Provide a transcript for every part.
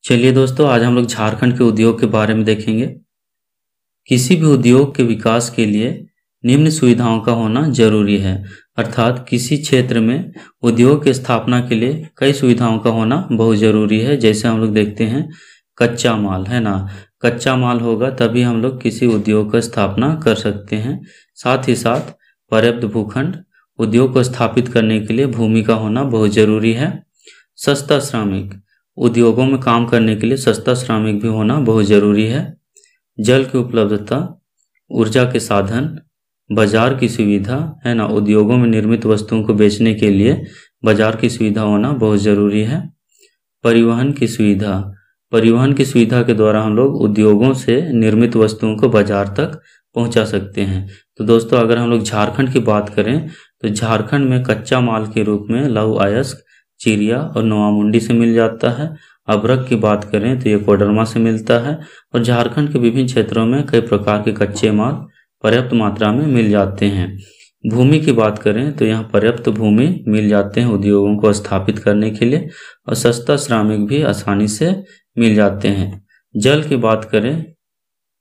चलिए दोस्तों, आज हम लोग झारखंड के उद्योग के बारे में देखेंगे। किसी भी उद्योग के विकास के लिए निम्न सुविधाओं का होना जरूरी है। अर्थात किसी क्षेत्र में उद्योग की स्थापना के लिए कई सुविधाओं का होना बहुत जरूरी है। जैसे हम लोग देखते हैं, कच्चा माल है ना, कच्चा माल होगा तभी हम लोग किसी उद्योग का स्थापना कर सकते हैं। साथ ही साथ पर्याप्त भूखंड, उद्योग को स्थापित करने के लिए भूमि का होना बहुत जरूरी है। सस्ता श्रमिक, उद्योगों में काम करने के लिए सस्ता श्रमिक भी होना बहुत ज़रूरी है। जल की उपलब्धता, ऊर्जा के साधन, बाजार की सुविधा है ना, उद्योगों में निर्मित वस्तुओं को बेचने के लिए बाजार की सुविधा होना बहुत ज़रूरी है। परिवहन की सुविधा, परिवहन की सुविधा के द्वारा हम लोग उद्योगों से निर्मित वस्तुओं को बाजार तक पहुंचा सकते हैं। तो दोस्तों, अगर हम लोग झारखंड की बात करें तो झारखंड में कच्चा माल के रूप में लौह अयस्क, चिरिया और नोआमुंडी से मिल जाता है। अभ्रक की बात करें तो ये कोडरमा से मिलता है। और झारखंड के विभिन्न क्षेत्रों में कई प्रकार के कच्चे माल पर्याप्त मात्रा में मिल जाते हैं। भूमि की बात करें तो यहाँ पर्याप्त भूमि मिल जाते हैं उद्योगों को स्थापित करने के लिए, और सस्ता श्रमिक भी आसानी से मिल जाते हैं। जल की बात करें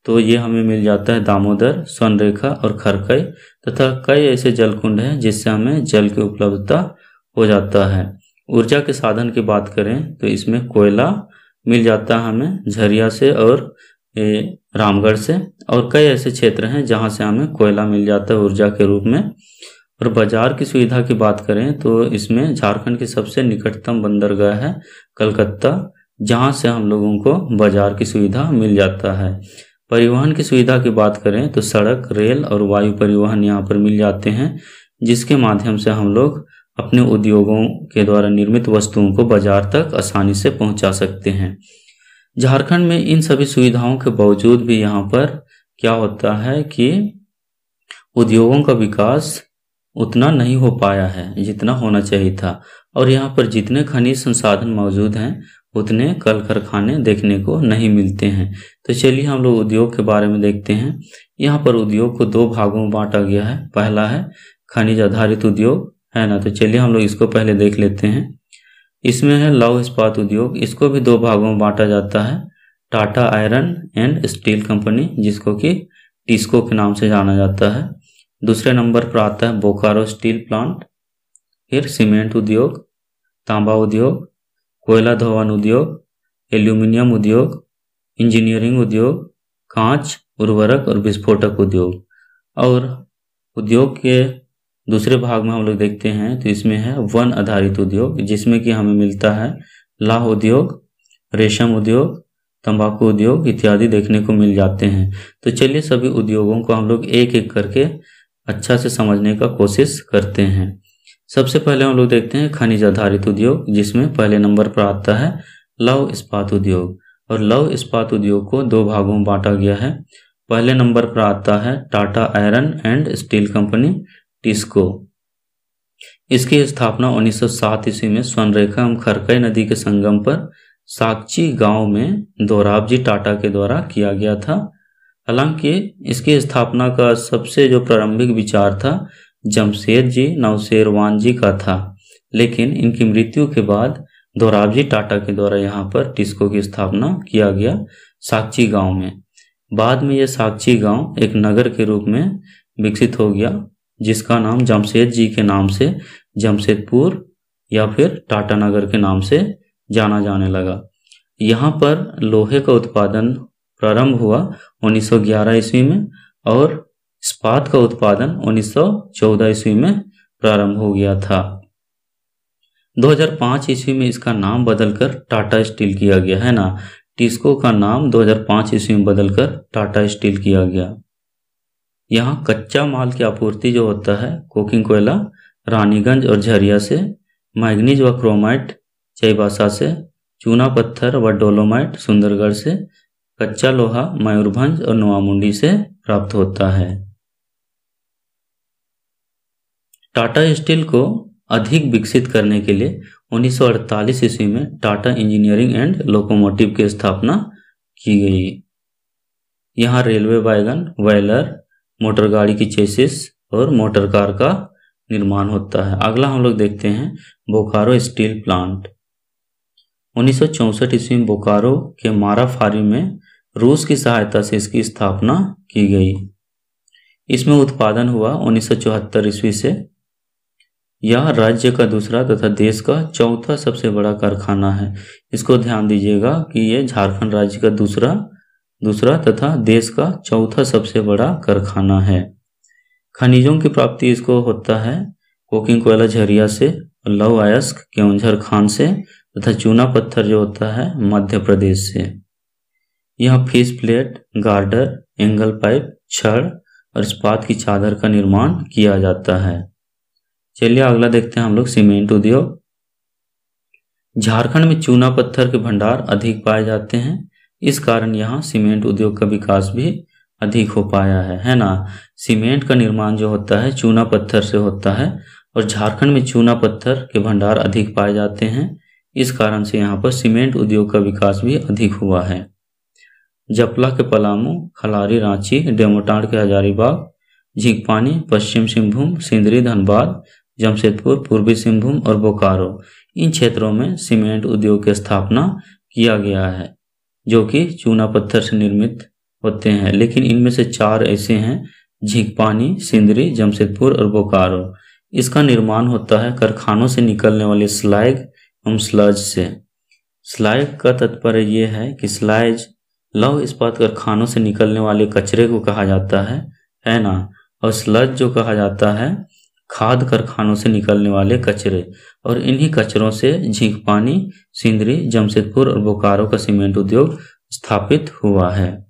तो ये हमें मिल जाता है दामोदर, स्वर्णरेखा और खरकई तथा कई ऐसे जलकुंड हैं जिससे हमें जल की उपलब्धता हो जाता है। ऊर्जा के साधन की बात करें तो इसमें कोयला मिल जाता है हमें झरिया से और रामगढ़ से, और कई ऐसे क्षेत्र हैं जहां से हमें कोयला मिल जाता है ऊर्जा के रूप में। और बाजार की सुविधा की बात करें तो इसमें झारखंड की सबसे निकटतम बंदरगाह है कलकत्ता, जहां से हम लोगों को बाजार की सुविधा मिल जाता है। परिवहन की सुविधा की बात करें तो सड़क, रेल और वायु परिवहन यहाँ पर मिल जाते हैं, जिसके माध्यम से हम लोग अपने उद्योगों के द्वारा निर्मित वस्तुओं को बाजार तक आसानी से पहुंचा सकते हैं। झारखंड में इन सभी सुविधाओं के बावजूद भी यहाँ पर क्या होता है कि उद्योगों का विकास उतना नहीं हो पाया है जितना होना चाहिए था, और यहाँ पर जितने खनिज संसाधन मौजूद हैं उतने कल कारखाने देखने को नहीं मिलते हैं। तो चलिए हम लोग उद्योग के बारे में देखते हैं। यहाँ पर उद्योग को दो भागों में बांटा गया है। पहला है खनिज आधारित उद्योग है ना, तो चलिए हम लोग इसको पहले देख लेते हैं। इसमें है लौह इस्पात उद्योग, इसको भी दो भागों में बांटा जाता है। Tata iron and steel company, जिसको कि टिस्को के नाम से जाना जाता है। दूसरे नंबर पर आता है बोकारो स्टील प्लांट। फिर सीमेंट उद्योग, तांबा उद्योग, कोयला धोवन उद्योग, एल्यूमिनियम उद्योग, इंजीनियरिंग उद्योग, कांच, उर्वरक और विस्फोटक उद्योग। और उद्योग के दूसरे भाग में हम लोग देखते हैं तो इसमें है वन आधारित उद्योग, जिसमें कि हमें मिलता है लौह उद्योग, रेशम उद्योग, तंबाकू उद्योग इत्यादि देखने को मिल जाते हैं। तो चलिए सभी उद्योगों को हम लोग एक एक करके अच्छा से समझने का कोशिश करते हैं। सबसे पहले हम लोग देखते हैं खनिज आधारित उद्योग, जिसमें पहले नंबर पर आता है लौह इस्पात उद्योग। और लौह इस्पात उद्योग को दो भागों में बांटा गया है। पहले नंबर पर आता है Tata iron and steel company TISCO. इसकी स्थापना 1907 ईस्वी में स्वर्णरेखा एवं खरकई नदी के संगम पर साकची गांव में दोराबजी टाटा के द्वारा किया गया था। हालांकि इसकी स्थापना का सबसे जो प्रारंभिक विचार था जमशेदजी नौशेरवान जी का था, लेकिन इनकी मृत्यु के बाद दोराबजी टाटा के द्वारा यहाँ पर टिस्को की स्थापना किया गया साकची गांव में। बाद में यह साकची गांव एक नगर के रूप में विकसित हो गया, जिसका नाम जमशेद जी के नाम से जमशेदपुर या फिर टाटा नगर के नाम से जाना जाने लगा। यहाँ पर लोहे का उत्पादन प्रारंभ हुआ 1911 ईस्वी में, और इस्पात का उत्पादन 1914 ईस्वी में प्रारंभ हो गया था। 2005 ईस्वी में इसका नाम बदलकर टाटा स्टील किया गया है ना। टिस्को का नाम 2005 ईस्वी में बदलकर टाटा स्टील किया गया। यहाँ कच्चा माल की आपूर्ति जो होता है कोकिंग कोयला रानीगंज और झरिया से, मैग्नीज व क्रोमाइट चाईबासा से, चूना पत्थर व डोलोमाइट सुंदरगढ़ से, कच्चा लोहा मयूरभंज और नोआमुंडी से प्राप्त होता है। टाटा स्टील को अधिक विकसित करने के लिए 1948 ईस्वी में टाटा इंजीनियरिंग एंड लोकोमोटिव की स्थापना की गई। यहाँ रेलवे वैगन, व्हेलर, मोटर गाड़ी की चेसिस और मोटर कार का निर्माण होता है। अगला हम लोग देखते हैं बोकारो स्टील प्लांट। 1964 ईस्वी में बोकारो के माराफारी में रूस की सहायता से इसकी स्थापना की गई। इसमें उत्पादन हुआ 1974 ईस्वी से। यह राज्य का दूसरा तथा देश का चौथा सबसे बड़ा कारखाना है। इसको ध्यान दीजिएगा कि यह झारखंड राज्य का दूसरा तथा देश का चौथा सबसे बड़ा कारखाना है। खनिजों की प्राप्ति इसको होता है कोकिंग कोयला झरिया से, लौह अयस्क केवंझर खान से तथा चूना पत्थर जो होता है मध्य प्रदेश से। यह fish plate, girder, angle pipe, छड़ और इस्पात की चादर का निर्माण किया जाता है। चलिए अगला देखते हैं हम लोग सीमेंट उद्योग। झारखंड में चूना पत्थर के भंडार अधिक पाए जाते हैं, इस कारण यहाँ सीमेंट उद्योग का विकास भी अधिक हो पाया है ना। सीमेंट का निर्माण जो होता है चूना पत्थर से होता है और झारखंड में चूना पत्थर के भंडार अधिक पाए जाते हैं, इस कारण से यहाँ पर सीमेंट उद्योग का विकास भी अधिक हुआ है। जपला के पलामू, खलारी रांची, डेमोटांड के हजारीबाग, झींकपानी पश्चिम सिंहभूम, सिंदरी धनबाद, जमशेदपुर पूर्वी सिंहभूम और बोकारो, इन क्षेत्रों में सीमेंट उद्योग की स्थापना किया गया है जो कि चूना पत्थर से निर्मित होते हैं। लेकिन इनमें से 4 ऐसे हैं, झींकपानी, सिंदरी, जमशेदपुर और बोकारो। इसका निर्माण होता है कारखानों से निकलने वाले स्लैग एवं स्लज से। स्लैग का तात्पर्य ये है कि स्लैज लौह इस्पात कारखानों से निकलने वाले कचरे को कहा जाता है ना, और स्लज जो कहा जाता है खाद कारखानों से निकलने वाले कचरे, और इन्हीं कचरों से झींकपानी, सिंदरी, जमशेदपुर और बोकारो का सीमेंट उद्योग स्थापित हुआ है।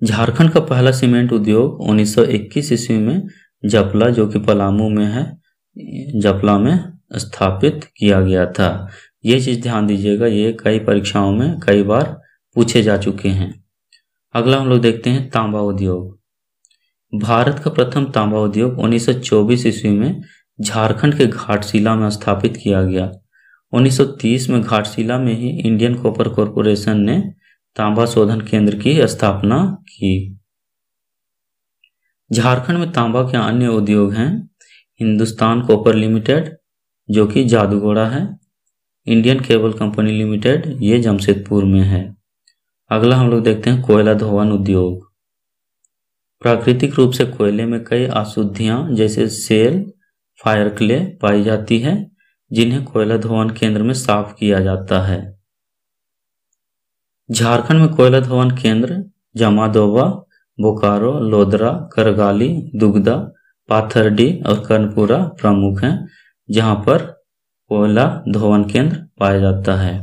झारखंड का पहला सीमेंट उद्योग 1921 ईस्वी में जपला जो कि पलामू में है, जपला में स्थापित किया गया था। ये चीज ध्यान दीजिएगा, ये कई परीक्षाओं में कई बार पूछे जा चुके हैं। अगला हम लोग देखते हैं तांबा उद्योग। भारत का प्रथम तांबा उद्योग 1924 ईस्वी में झारखंड के घाटशिला में स्थापित किया गया। 1930 में घाटशिला में ही इंडियन कॉपर कॉरपोरेशन ने तांबा शोधन केंद्र की स्थापना की। झारखंड में तांबा के अन्य उद्योग हैं हिंदुस्तान कॉपर लिमिटेड जो कि जादूगोड़ा है, इंडियन केबल कंपनी लिमिटेड ये जमशेदपुर में है। अगला हम लोग देखते हैं कोयला धोवन उद्योग। प्राकृतिक रूप से कोयले में कई अशुद्धियां जैसे सेल, फायर क्ले पाई जाती है जिन्हें कोयला धोवन केंद्र में साफ किया जाता है। झारखंड में कोयला धोवन केंद्र जमादोबा, बोकारो, लोदरा, करगाली, दुगदा, पाथरडी और कर्णपुरा प्रमुख हैं जहां पर कोयला धोवन केंद्र पाया जाता है।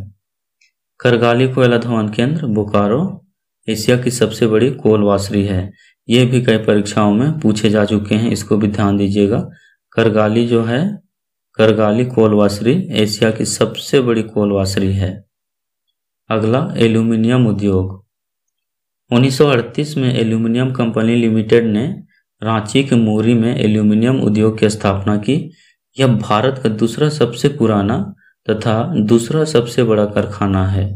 करगाली कोयला धोवन केंद्र बोकारो एशिया की सबसे बड़ी कोल वासरी है। ये भी कई परीक्षाओं में पूछे जा चुके हैं, इसको भी ध्यान दीजिएगा। करगाली जो है, करगाली कोल वासरी एशिया की सबसे बड़ी कोल वासरी है। अगला एल्यूमिनियम उद्योग। 1938 में एल्यूमिनियम कंपनी लिमिटेड ने रांची के मोरी में एल्यूमिनियम उद्योग की स्थापना की। यह भारत का दूसरा सबसे पुराना तथा दूसरा सबसे बड़ा कारखाना है।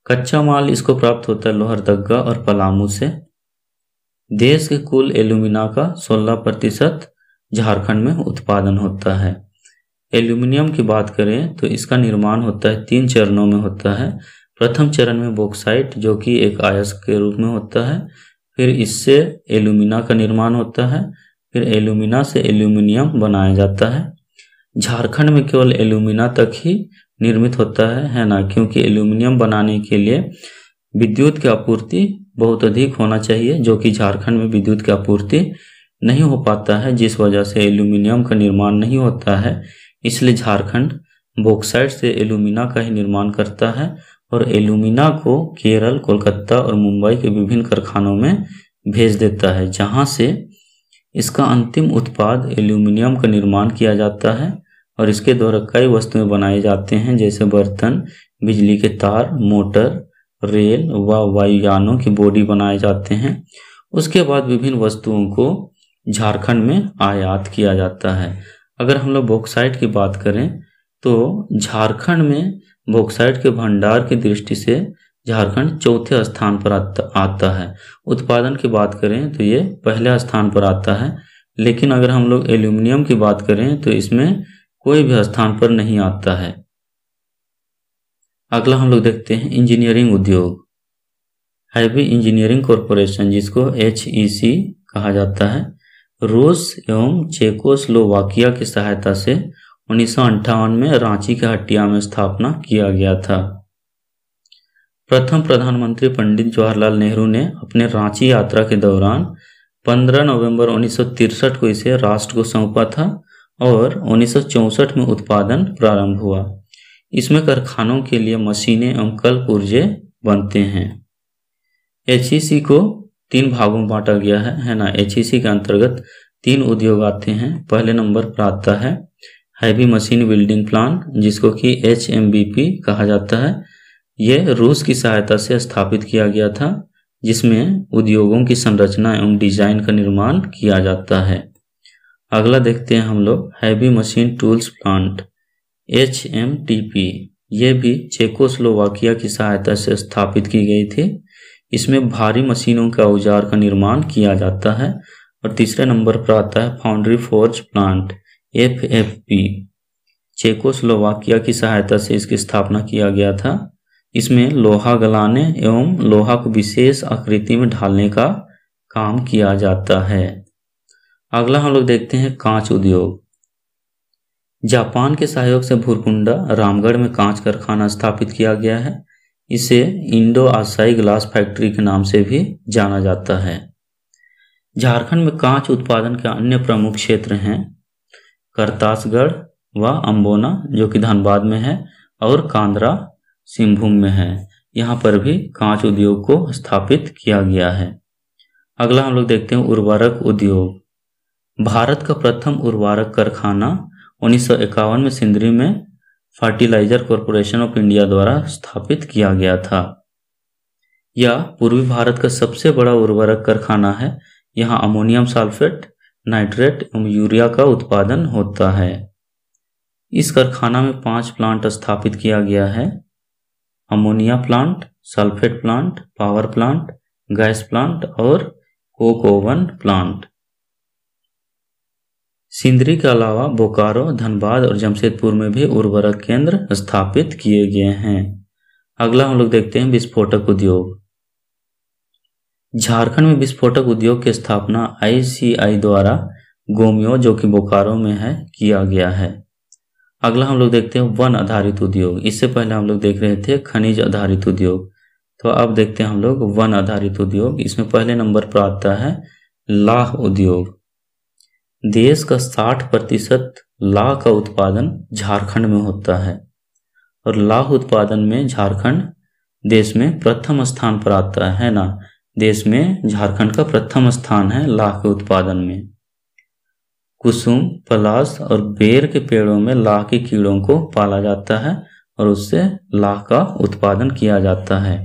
कच्चा माल इसको प्राप्त होता है लोहरदगा और पलामू से। देश के कुल एल्यूमिना का 16% झारखंड में उत्पादन होता है। एल्यूमिनियम की बात करें तो इसका निर्माण होता है 3 चरणों में होता है। प्रथम चरण में बॉक्साइट जो कि एक अयस्क के रूप में होता है, फिर इससे एल्यूमिना का निर्माण होता है, फिर एल्यूमिना से एल्यूमिनियम बनाया जाता है। झारखंड में केवल एल्यूमिना तक ही निर्मित होता है ना, क्योंकि एल्यूमिनियम बनाने के लिए विद्युत की आपूर्ति बहुत अधिक होना चाहिए जो कि झारखंड में विद्युत की आपूर्ति नहीं हो पाता है, जिस वजह से एल्यूमिनियम का निर्माण नहीं होता है। इसलिए झारखंड बॉक्साइट से एल्यूमिना का ही निर्माण करता है और एल्यूमिना को केरल, कोलकाता और मुंबई के विभिन्न कारखानों में भेज देता है, जहां से इसका अंतिम उत्पाद एल्यूमिनियम का निर्माण किया जाता है और इसके द्वारा कई वस्तुएं बनाए जाते हैं जैसे बर्तन, बिजली के तार, मोटर, रेल व वायुयानों की बॉडी बनाए जाते हैं। उसके बाद विभिन्न वस्तुओं को झारखंड में आयात किया जाता है। अगर हम लोग बॉक्साइट की बात करें तो झारखंड में बॉक्साइट के भंडार की दृष्टि से झारखंड चौथे स्थान पर आता है। उत्पादन की बात करें तो ये पहले स्थान पर आता है। लेकिन अगर हम लोग एल्यूमिनियम की बात करें तो इसमें कोई भी स्थान पर नहीं आता है। अगला हम लोग देखते हैं इंजीनियरिंग उद्योग। हैवी इंजीनियरिंग कॉरपोरेशन, जिसको HEC कहा जाता है, रूस एवं चेकोस्लोवाकिया की सहायता से 1958 में रांची के हटिया में स्थापना किया गया था। प्रथम प्रधानमंत्री पंडित जवाहरलाल नेहरू ने अपने रांची यात्रा के दौरान 15 नवंबर 1963 को इसे राष्ट्र को सौंपा था और 1964 में उत्पादन प्रारंभ हुआ। इसमें कारखानों के लिए मशीनें एवं कल पुर्जे बनते हैं। HEC को 3 भागों में बांटा गया है ना। HEC के अंतर्गत 3 उद्योग आते हैं। पहले नंबर पर आता है हैवी मशीन बिल्डिंग प्लांट, जिसको कि HMBP कहा जाता है। यह रूस की सहायता से स्थापित किया गया था, जिसमें उद्योगों की संरचना एवं डिजाइन का निर्माण किया जाता है। अगला देखते हैं हम लोग heavy machine tools plant, HMTP। ये भी चेकोस्लोवाकिया की सहायता से स्थापित की गई थी। इसमें भारी मशीनों का औजार का निर्माण किया जाता है। और तीसरे नंबर पर आता है foundry forge plant, FFP। Czechoslovakia की सहायता से इसकी स्थापना किया गया था। इसमें लोहा गलाने एवं लोहा को विशेष आकृति में ढालने का काम किया जाता है। अगला हम लोग देखते हैं कांच उद्योग। जापान के सहयोग से भूरकुंडा रामगढ़ में कांच कारखाना स्थापित किया गया है। इसे इंडो आसाई ग्लास फैक्ट्री के नाम से भी जाना जाता है। झारखंड में कांच उत्पादन के अन्य प्रमुख क्षेत्र हैं करतासगढ़ व अम्बोना, जो कि धनबाद में है, और कांद्रा सिंहभूम में है। यहाँ पर भी कांच उद्योग को स्थापित किया गया है। अगला हम लोग देखते हैं उर्वरक उद्योग। भारत का प्रथम उर्वरक कारखाना 1951 में सिंदरी में फर्टिलाइजर कॉरपोरेशन ऑफ इंडिया द्वारा स्थापित किया गया था। यह पूर्वी भारत का सबसे बड़ा उर्वरक कारखाना है। यहाँ अमोनियम सल्फेट, नाइट्रेट एवं यूरिया का उत्पादन होता है। इस कारखाना में 5 प्लांट स्थापित किया गया है: ammonia plant, sulphate plant, power plant, gas plant और कोक ओवन प्लांट। सिंदरी के अलावा बोकारो, धनबाद और जमशेदपुर में भी उर्वरक केंद्र स्थापित किए गए हैं। अगला हम लोग देखते हैं विस्फोटक उद्योग। झारखंड में विस्फोटक उद्योग की स्थापना ICI द्वारा गोमियो, जो कि बोकारो में है, किया गया है। अगला हम लोग देखते हैं वन आधारित उद्योग। इससे पहले हम लोग देख रहे थे खनिज आधारित उद्योग, तो अब देखते हैं हम लोग वन आधारित उद्योग। इसमें पहले नंबर पर आता है लाह उद्योग। देश का 60% लाह का उत्पादन झारखंड में होता है और लाह उत्पादन में झारखंड देश में प्रथम स्थान पर आता है ना। देश में झारखंड का प्रथम स्थान है लाह के उत्पादन में। कुसुम, पलाश और बेर के पेड़ों में लाह के कीड़ों को पाला जाता है और उससे लाह का उत्पादन किया जाता है।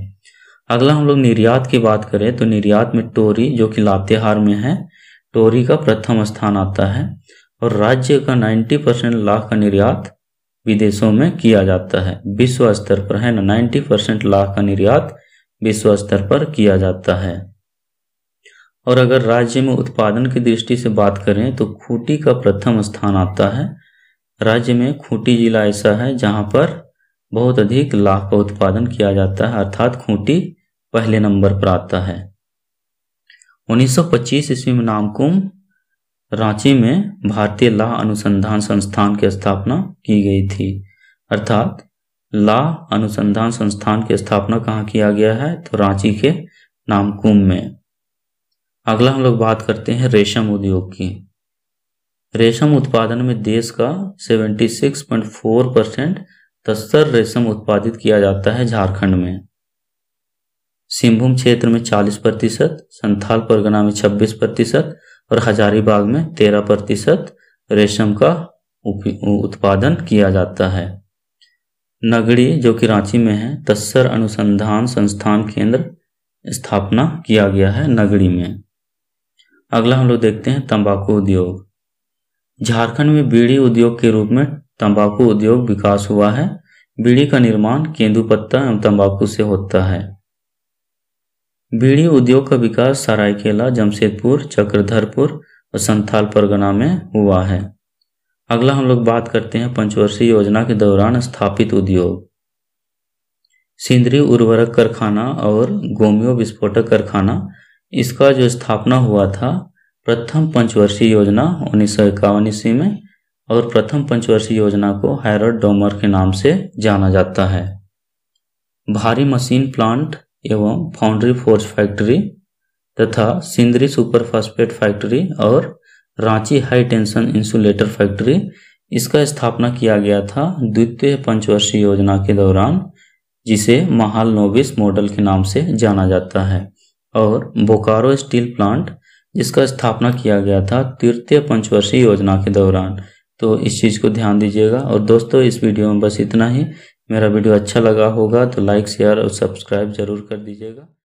अगला हम लोग निर्यात की बात करें तो निर्यात में टोरी, जो कि लातेहार में है, टोरी का प्रथम स्थान आता है और राज्य का 90% लाह का निर्यात विदेशों में किया जाता है। विश्व स्तर पर है ना, 90% लाह का निर्यात विश्व स्तर पर किया जाता है। और अगर राज्य में उत्पादन की दृष्टि से बात करें तो खूंटी का प्रथम स्थान आता है। राज्य में खूंटी जिला ऐसा है जहां पर बहुत अधिक लाह का उत्पादन किया जाता है, अर्थात खूंटी पहले नंबर पर आता है। 1925 ईस्वी में नामकुम रांची में भारतीय लाह अनुसंधान संस्थान की स्थापना की गई थी। अर्थात लाह अनुसंधान संस्थान की स्थापना कहाँ किया गया है, तो रांची के नामकुम में। अगला हम लोग बात करते हैं रेशम उद्योग की। रेशम उत्पादन में देश का 76.4% तस्सर रेशम उत्पादित किया जाता है झारखंड में। सिंहभूम क्षेत्र में 40%, संथाल परगना में 26% और हजारीबाग में 13% रेशम का उत्पादन किया जाता है। नगड़ी, जो कि रांची में है, तस्सर अनुसंधान संस्थान केंद्र स्थापना किया गया है नगड़ी में। अगला हम लोग देखते हैं तंबाकू उद्योग। झारखंड में बीड़ी उद्योग के रूप में तंबाकू उद्योग विकास हुआ है। बीड़ी का निर्माण केंदुपत्ता एवं तंबाकू से होता है। बीड़ी उद्योग का विकास सरायकेला, जमशेदपुर, चक्रधरपुर और संथाल परगना में हुआ है। अगला हम लोग बात करते हैं पंचवर्षीय योजना के दौरान स्थापित उद्योग। सिंदरी उर्वरक कारखाना और गोमियो विस्फोटक कारखाना, इसका जो स्थापना हुआ था प्रथम पंचवर्षीय योजना 1951 ईस्वी में, और प्रथम पंचवर्षीय योजना को हैरोल्ड डोमर के नाम से जाना जाता है। भारी मशीन प्लांट एवं फाउंड्री फोर्ज फैक्ट्री तथा सिंदरी सुपर फास्फेट फैक्ट्री और Ranchi high tension insulator factory, इसका स्थापना किया गया था द्वितीय पंचवर्षीय योजना के दौरान, जिसे महालनोबिस मॉडल के नाम से जाना जाता है। और बोकारो स्टील प्लांट, जिसका स्थापना किया गया था तृतीय पंचवर्षीय योजना के दौरान। तो इस चीज़ को ध्यान दीजिएगा। और दोस्तों, इस वीडियो में बस इतना ही। मेरा वीडियो अच्छा लगा होगा तो लाइक, शेयर और सब्सक्राइब जरूर कर दीजिएगा।